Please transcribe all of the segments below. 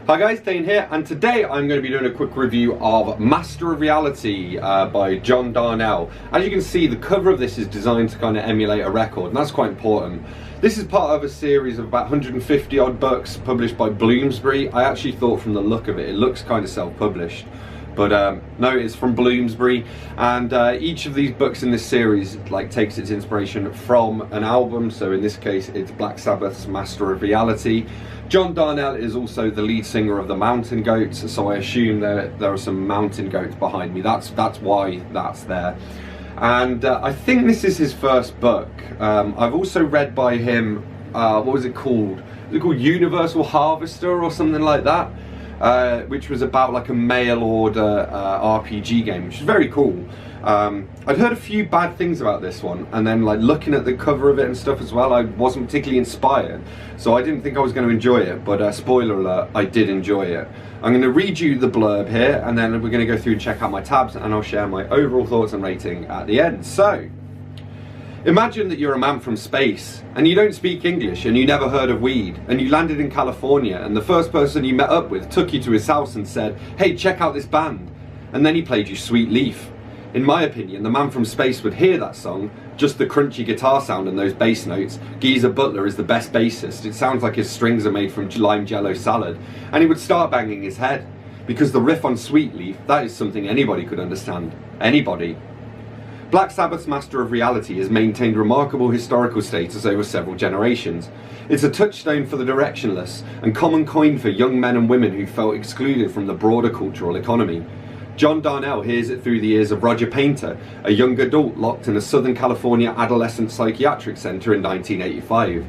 Hi guys, Dane here, and today I'm going to be doing a quick review of Master of Reality by John Darnielle. As you can see, the cover of this is designed to kind of emulate a record, and that's quite important. This is part of a series of about 150 odd books published by Bloomsbury. I actually thought from the look of it, it looks kind of self-published. But no, it's from Bloomsbury, and each of these books in this series takes its inspiration from an album. So in this case, it's Black Sabbath's Master of Reality. John Darnielle is also the lead singer of the Mountain Goats, so I assume there are some mountain goats behind me. That's why that's there. And I think this is his first book. I've also read by him, what was it called? Was it called Universal Harvester or something like that? Which was about like a mail order RPG game, which is very cool. I'd heard a few bad things about this one, and then looking at the cover of it and stuff as well, I wasn't particularly inspired, so I didn't think I was going to enjoy it, but spoiler alert, I did enjoy it. I'm going to read you the blurb here, and then we're going to go through and check out my tabs, and I'll share my overall thoughts and rating at the end. So, imagine that you're a man from space, and you don't speak English, and you never heard of weed, and you landed in California, and the first person you met up with took you to his house and said, "Hey, check out this band," and then he played you Sweet Leaf. In my opinion, the man from space would hear that song, just the crunchy guitar sound and those bass notes. Geezer Butler is the best bassist. It sounds like his strings are made from lime jello salad, and he would start banging his head, because the riff on Sweet Leaf, that is something anybody could understand. Anybody. Black Sabbath's Master of Reality has maintained remarkable historical status over several generations. It's a touchstone for the directionless, and common coin for young men and women who felt excluded from the broader cultural economy. John Darnielle hears it through the ears of Roger Painter, a young adult locked in a Southern California adolescent psychiatric center in 1985.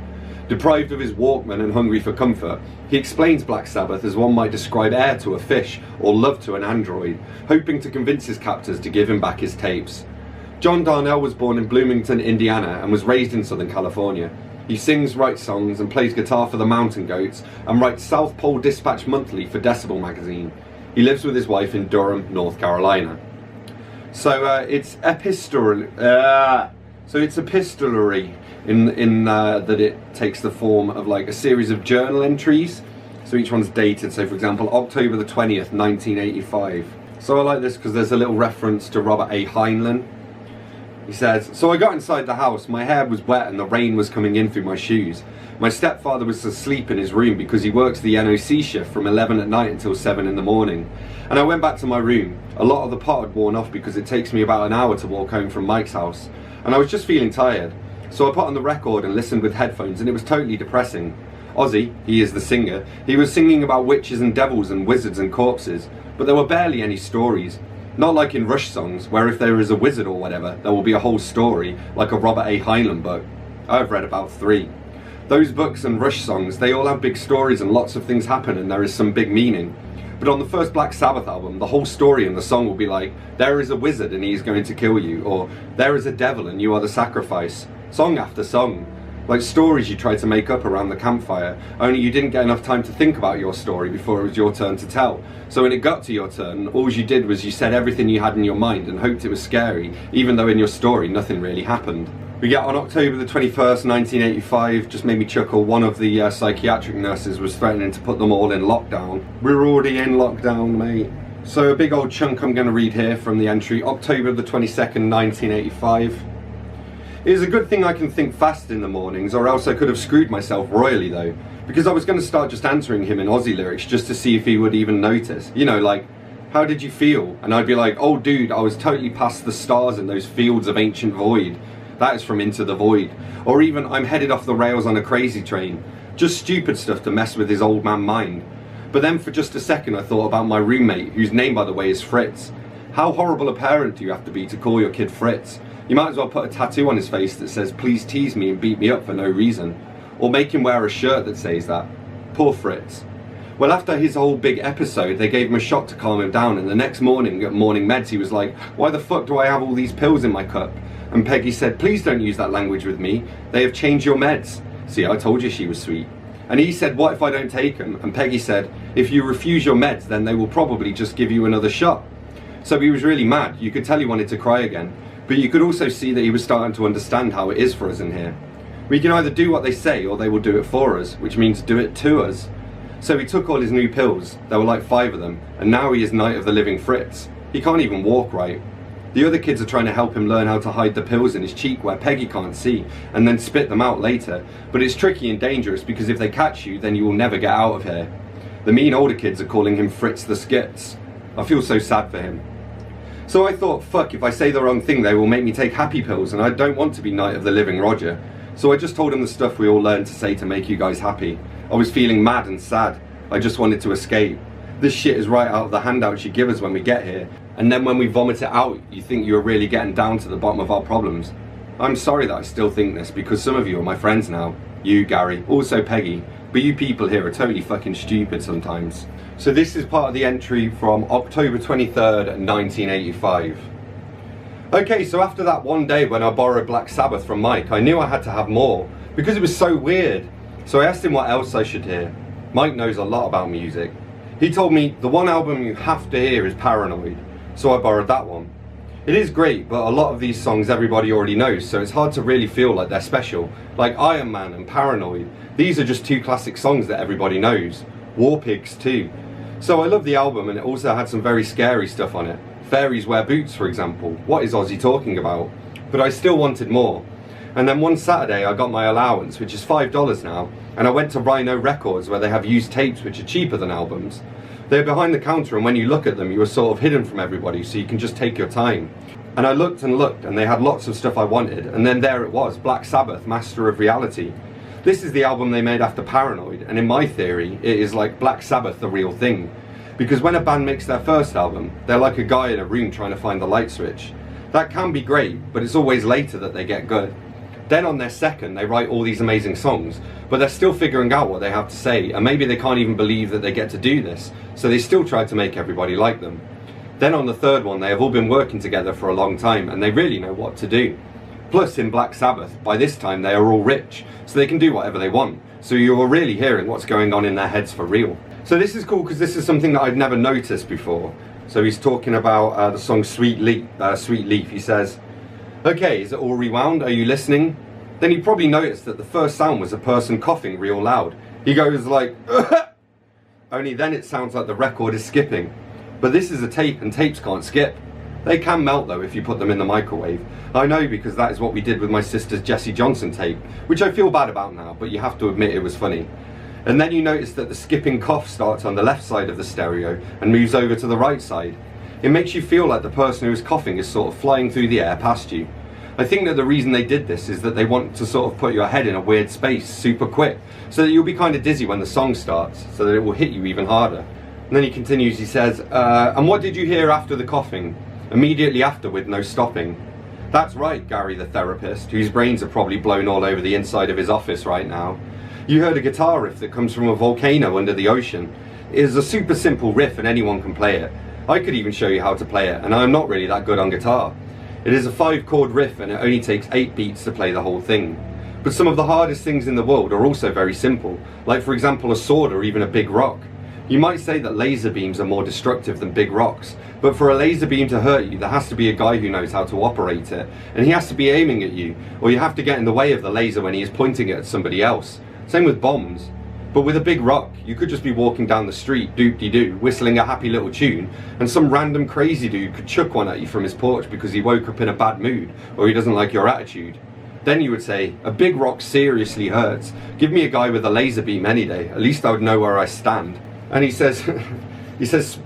Deprived of his Walkman and hungry for comfort, he explains Black Sabbath as one might describe air to a fish or love to an android, hoping to convince his captors to give him back his tapes. John Darnielle was born in Bloomington, Indiana, and was raised in Southern California. He sings, writes songs, and plays guitar for the Mountain Goats, and writes South Pole Dispatch Monthly for Decibel magazine. He lives with his wife in Durham, North Carolina. So it's epistolary. In that it takes the form of a series of journal entries. So each one's dated. So for example, October the 20th, 1985. So I like this because there's a little reference to Robert A. Heinlein. He says, "So I got inside the house, my hair was wet and the rain was coming in through my shoes. My stepfather was asleep in his room because he works the NOC shift from 11 at night until 7 in the morning. And I went back to my room. A lot of the pot had worn off because it takes me about an hour to walk home from Mike's house. And I was just feeling tired. So I put on the record and listened with headphones, and it was totally depressing. Ozzy, he is the singer, he was singing about witches and devils and wizards and corpses, but there were barely any stories. Not like in Rush songs, where if there is a wizard or whatever, there will be a whole story, like a Robert A. Heinlein book. I've read about 3. Those books and Rush songs, they all have big stories and lots of things happen and there is some big meaning. But on the first Black Sabbath album, the whole story in the song will be like, there is a wizard and he is going to kill you, or there is a devil and you are the sacrifice. Song after song. Like stories you tried to make up around the campfire, only you didn't get enough time to think about your story before it was your turn to tell. So when it got to your turn, all you did was you said everything you had in your mind and hoped it was scary, even though in your story nothing really happened." We get on October the 21st, 1985, just made me chuckle, one of the psychiatric nurses was threatening to put them all in lockdown. We're already in lockdown, mate. So a big old chunk I'm going to read here from the entry, October the 22nd, 1985. "It is a good thing I can think fast in the mornings, or else I could have screwed myself royally though, because I was going to start just answering him in Aussie lyrics just to see if he would even notice. You know, like, how did you feel? And I'd be like, oh dude, I was totally past the stars in those fields of ancient void. That is from Into the Void. Or even, I'm headed off the rails on a crazy train. Just stupid stuff to mess with his old man mind. But then for just a second I thought about my roommate, whose name by the way is Fritz. How horrible a parent do you have to be to call your kid Fritz? You might as well put a tattoo on his face that says, please tease me and beat me up for no reason. Or make him wear a shirt that says that. Poor Fritz. Well, after his whole big episode, they gave him a shot to calm him down, and the next morning at morning meds he was like, why the fuck do I have all these pills in my cup? And Peggy said, please don't use that language with me. They have changed your meds. See, I told you she was sweet. And he said, what if I don't take them? And Peggy said, if you refuse your meds, then they will probably just give you another shot. So he was really mad. You could tell he wanted to cry again. But you could also see that he was starting to understand how it is for us in here. We can either do what they say or they will do it for us, which means do it to us. So he took all his new pills, there were like 5 of them, and now he is Night of the Living Fritz. He can't even walk right. The other kids are trying to help him learn how to hide the pills in his cheek where Peggy can't see, and then spit them out later, but it's tricky and dangerous because if they catch you, then you will never get out of here. The mean older kids are calling him Fritz the Skits. I feel so sad for him. So I thought, fuck, if I say the wrong thing they will make me take happy pills, and I don't want to be Night of the Living Roger. So I just told him the stuff we all learned to say to make you guys happy. I was feeling mad and sad. I just wanted to escape. This shit is right out of the handouts you give us when we get here, and then when we vomit it out, you think you're really getting down to the bottom of our problems. I'm sorry that I still think this, because some of you are my friends now. You, Gary, also Peggy, but you people here are totally fucking stupid sometimes. So this is part of the entry from October 23rd, 1985. Okay, so after that one day when I borrowed Black Sabbath from Mike, I knew I had to have more, because it was so weird. So I asked him what else I should hear. Mike knows a lot about music. He told me the one album you have to hear is Paranoid, so I borrowed that one. It is great, but a lot of these songs everybody already knows, so it's hard to really feel like they're special. Like Iron Man and Paranoid, these are just 2 classic songs that everybody knows. War Pigs too. So I love the album, and it also had some very scary stuff on it. Fairies wear boots, for example. What is Ozzy talking about? But I still wanted more. And then one Saturday I got my allowance, which is $5 now, and I went to Rhino Records where they have used tapes which are cheaper than albums. They're behind the counter, and when you look at them you are sort of hidden from everybody, so you can just take your time. And I looked and looked, and they had lots of stuff I wanted, and then there it was, Black Sabbath, Master of Reality. This is the album they made after Paranoid, and in my theory it is like Black Sabbath the real thing. Because when a band makes their first album, they're like a guy in a room trying to find the light switch. That can be great, but it's always later that they get good. Then on their second, they write all these amazing songs, but they're still figuring out what they have to say, and maybe they can't even believe that they get to do this, so they still try to make everybody like them. Then on the third one, they have all been working together for a long time, and they really know what to do. Plus, in Black Sabbath, by this time they are all rich, so they can do whatever they want, so you're really hearing what's going on in their heads for real. So this is cool because this is something that I've never noticed before. So he's talking about the song Sweet Leaf. He says, "Okay, is it all rewound? Are you listening?" Then he probably noticed that the first sound was a person coughing real loud. He goes like, only then it sounds like the record is skipping. But this is a tape, and tapes can't skip. They can melt though if you put them in the microwave. I know, because that is what we did with my sister's Jesse Johnson tape, which I feel bad about now, but you have to admit it was funny. And then you notice that the skipping cough starts on the left side of the stereo and moves over to the right side. It makes you feel like the person who is coughing is sort of flying through the air past you. I think that the reason they did this is that they want to sort of put your head in a weird space super quick, so that you'll be kind of dizzy when the song starts, so that it will hit you even harder. And then he continues, he says, and what did you hear after the coughing? Immediately after, with no stopping. That's right, Gary the therapist, whose brains are probably blown all over the inside of his office right now. You heard a guitar riff that comes from a volcano under the ocean. It is a super simple riff and anyone can play it. I could even show you how to play it, and I am not really that good on guitar. It is a 5-chord riff and it only takes 8 beats to play the whole thing. But some of the hardest things in the world are also very simple, like for example a sword or even a big rock. You might say that laser beams are more destructive than big rocks, but for a laser beam to hurt you there has to be a guy who knows how to operate it, and he has to be aiming at you, or you have to get in the way of the laser when he is pointing it at somebody else. Same with bombs. But with a big rock, you could just be walking down the street, doop-de-doo, whistling a happy little tune, and some random crazy dude could chuck one at you from his porch because he woke up in a bad mood, or he doesn't like your attitude. Then you would say, a big rock seriously hurts. Give me a guy with a laser beam any day, at least I would know where I stand. And he says,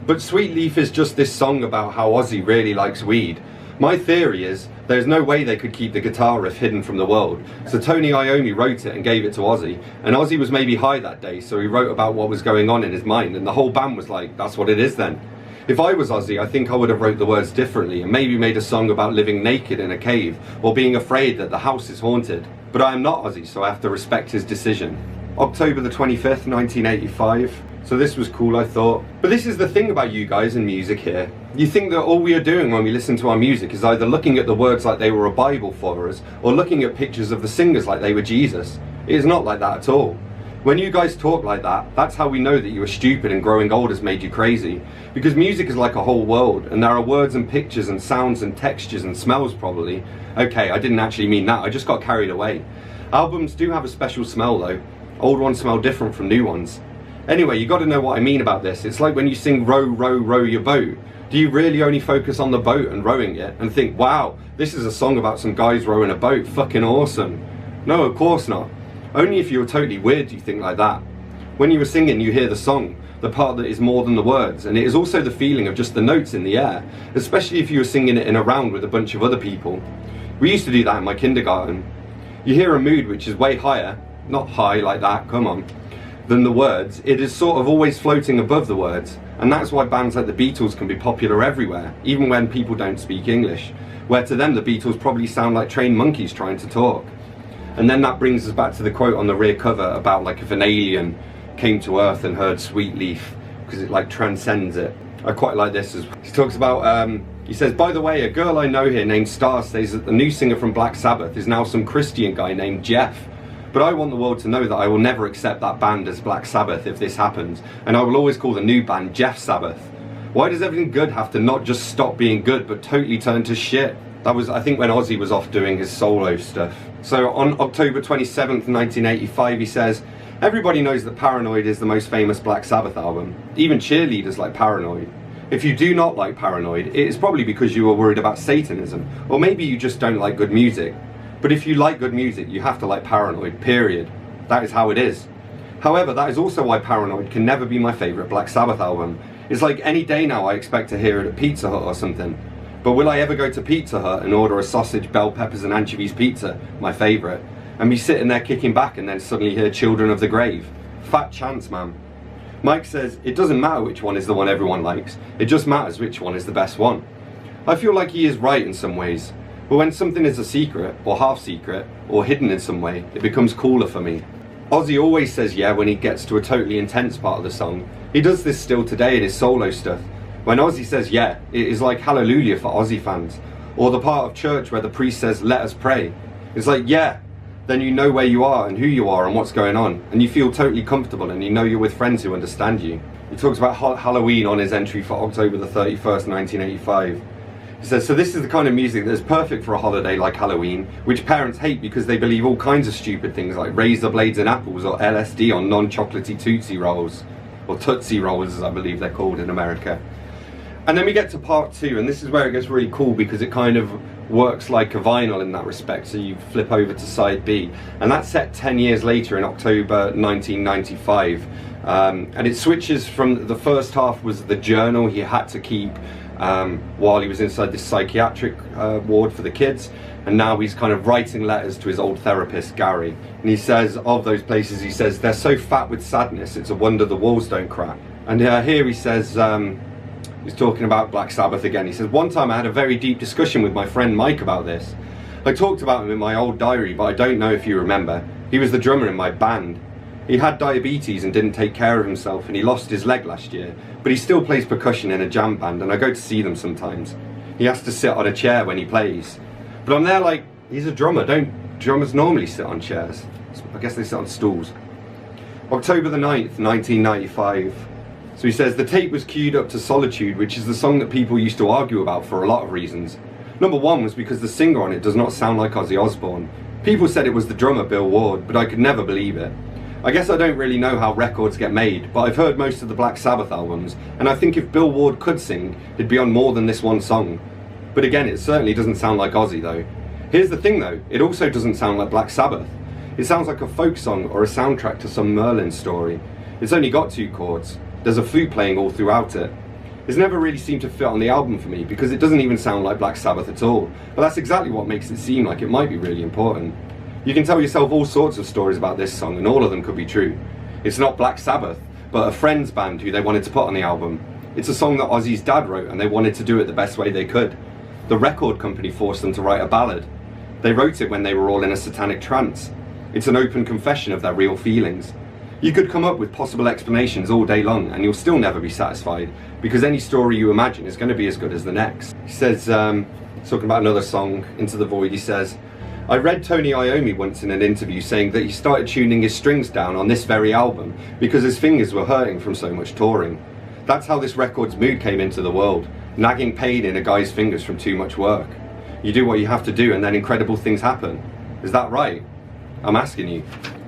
but Sweet Leaf is just this song about how Ozzy really likes weed. My theory is, there's no way they could keep the guitar riff hidden from the world, so Tony Iommi wrote it and gave it to Ozzy, and Ozzy was maybe high that day, so he wrote about what was going on in his mind, and the whole band was like, that's what it is then. If I was Ozzy, I think I would have wrote the words differently, and maybe made a song about living naked in a cave, or being afraid that the house is haunted. But I am not Ozzy, so I have to respect his decision. October the 25th, 1985. So this was cool, I thought. But this is the thing about you guys and music here. You think that all we are doing when we listen to our music is either looking at the words like they were a Bible for us, or looking at pictures of the singers like they were Jesus. It is not like that at all. When you guys talk like that, that's how we know that you are stupid and growing old has made you crazy. Because music is like a whole world, and there are words and pictures and sounds and textures and smells probably. Okay, I didn't actually mean that, I just got carried away. Albums do have a special smell though. Old ones smell different from new ones. Anyway, you got to know what I mean about this. It's like when you sing row, row, row your boat. Do you really only focus on the boat and rowing it and think, wow, this is a song about some guys rowing a boat, fucking awesome? No, of course not. Only if you were totally weird do you think like that. When you were singing, you hear the song, the part that is more than the words, and it is also the feeling of just the notes in the air, especially if you were singing it in a round with a bunch of other people. We used to do that in my kindergarten. You hear a mood which is way higher, not high like that, come on, than the words. It is sort of always floating above the words, and that's why bands like the Beatles can be popular everywhere, even when people don't speak English, where to them the Beatles probably sound like trained monkeys trying to talk. And then that brings us back to the quote on the rear cover about like if an alien came to Earth and heard Sweet Leaf, because it like transcends it. I quite like this as well. He talks about, he says, by the way, a girl I know here named Star says that the new singer from Black Sabbath is now some Christian guy named Jeff. But I want the world to know that I will never accept that band as Black Sabbath if this happens, and I will always call the new band Jeff Sabbath. Why does everything good have to not just stop being good but totally turn to shit? That was, I think, when Ozzy was off doing his solo stuff. So on October 27th, 1985, he says, everybody knows that Paranoid is the most famous Black Sabbath album. Even cheerleaders like Paranoid. If you do not like Paranoid, it is probably because you are worried about Satanism, or maybe you just don't like good music. But if you like good music, you have to like Paranoid, period. That is how it is. However, that is also why Paranoid can never be my favourite Black Sabbath album. It's like any day now I expect to hear it at Pizza Hut or something. But will I ever go to Pizza Hut and order a sausage, bell peppers and anchovies pizza, my favourite, and be sitting there kicking back and then suddenly hear Children of the Grave? Fat chance, man. Mike says, it doesn't matter which one is the one everyone likes, it just matters which one is the best one. I feel like he is right in some ways. But when something is a secret, or half secret, or hidden in some way, it becomes cooler for me. Ozzy always says yeah when he gets to a totally intense part of the song. He does this still today in his solo stuff. When Ozzy says yeah, it is like hallelujah for Ozzy fans. Or the part of church where the priest says let us pray. It's like yeah, then you know where you are and who you are and what's going on. And you feel totally comfortable and you know you're with friends who understand you. He talks about Halloween on his entry for October the 31st, 1985. He says, so this is the kind of music that's perfect for a holiday like Halloween, which parents hate because they believe all kinds of stupid things like razor blades and apples or LSD on non-chocolatey Tootsie Rolls, or Tootsie Rolls as I believe they're called in America. And then we get to part 2, and this is where it gets really cool because it kind of works like a vinyl in that respect, so you flip over to side B. And that's set 10 years later in October 1995. And it switches from the first half was the journal he had to keep while he was inside this psychiatric ward for the kids, and now he's kind of writing letters to his old therapist Gary, and he says of those places, he says they're so fat with sadness it's a wonder the walls don't crack. And here he says, he's talking about Black Sabbath again, he says, one time I had a very deep discussion with my friend Mike about this. I talked about him in my old diary, but I don't know if you remember. He was the drummer in my band. He had diabetes and didn't take care of himself, and he lost his leg last year, but he still plays percussion in a jam band, and I go to see them sometimes. He has to sit on a chair when he plays. But I'm there like, he's a drummer, don't drummers normally sit on chairs? I guess they sit on stools. October the 9th, 1995. So he says, the tape was queued up to Solitude, which is the song that people used to argue about for a lot of reasons. Number one was because the singer on it does not sound like Ozzy Osbourne. People said it was the drummer Bill Ward, but I could never believe it. I guess I don't really know how records get made, but I've heard most of the Black Sabbath albums, and I think if Bill Ward could sing, he'd be on more than this one song. But again, it certainly doesn't sound like Ozzy though. Here's the thing though, it also doesn't sound like Black Sabbath. It sounds like a folk song or a soundtrack to some Merlin story. It's only got 2 chords. There's a flute playing all throughout it. It's never really seemed to fit on the album for me because it doesn't even sound like Black Sabbath at all. But that's exactly what makes it seem like it might be really important. You can tell yourself all sorts of stories about this song and all of them could be true. It's not Black Sabbath, but a friend's band who they wanted to put on the album. It's a song that Ozzy's dad wrote and they wanted to do it the best way they could. The record company forced them to write a ballad. They wrote it when they were all in a satanic trance. It's an open confession of their real feelings. You could come up with possible explanations all day long and you'll still never be satisfied because any story you imagine is going to be as good as the next. He says, talking about another song, Into the Void, he says, I read Tony Iommi once in an interview saying that he started tuning his strings down on this very album because his fingers were hurting from so much touring. That's how this record's mood came into the world, nagging pain in a guy's fingers from too much work. You do what you have to do and then incredible things happen. Is that right? I'm asking you.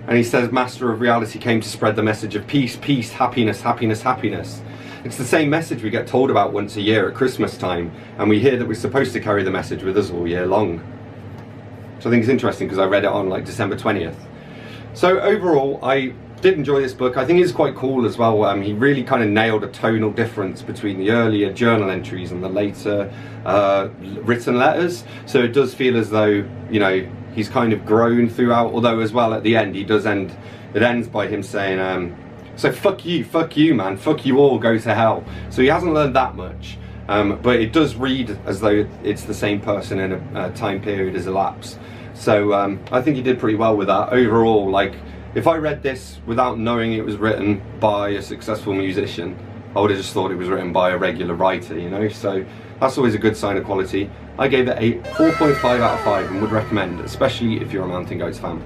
And he says Master of Reality came to spread the message of peace, peace, happiness, happiness, happiness. It's the same message we get told about once a year at Christmas time, and we hear that we're supposed to carry the message with us all year long. So I think it's interesting because I read it on like December 20th. So overall, I did enjoy this book. I think it's quite cool as well. He really kind of nailed a tonal difference between the earlier journal entries and the later written letters. So it does feel as though, you know, he's kind of grown throughout, although as well at the end it ends by him saying, so fuck you man, fuck you all, go to hell. So he hasn't learned that much, but it does read as though it's the same person in a time period has elapsed. So I think he did pretty well with that. Overall, like, if I read this without knowing it was written by a successful musician, I would have just thought it was written by a regular writer, you know, so that's always a good sign of quality. I gave it a 4.5 out of 5 and would recommend, especially if you're a Mountain Goats fan.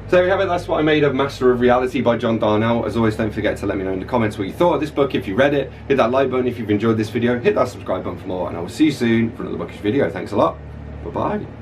So there we have it, that's what I made of Master of Reality by John Darnielle. As always, don't forget to let me know in the comments what you thought of this book. If you read it, hit that like button if you've enjoyed this video, hit that subscribe button for more, and I will see you soon for another bookish video. Thanks a lot, bye bye.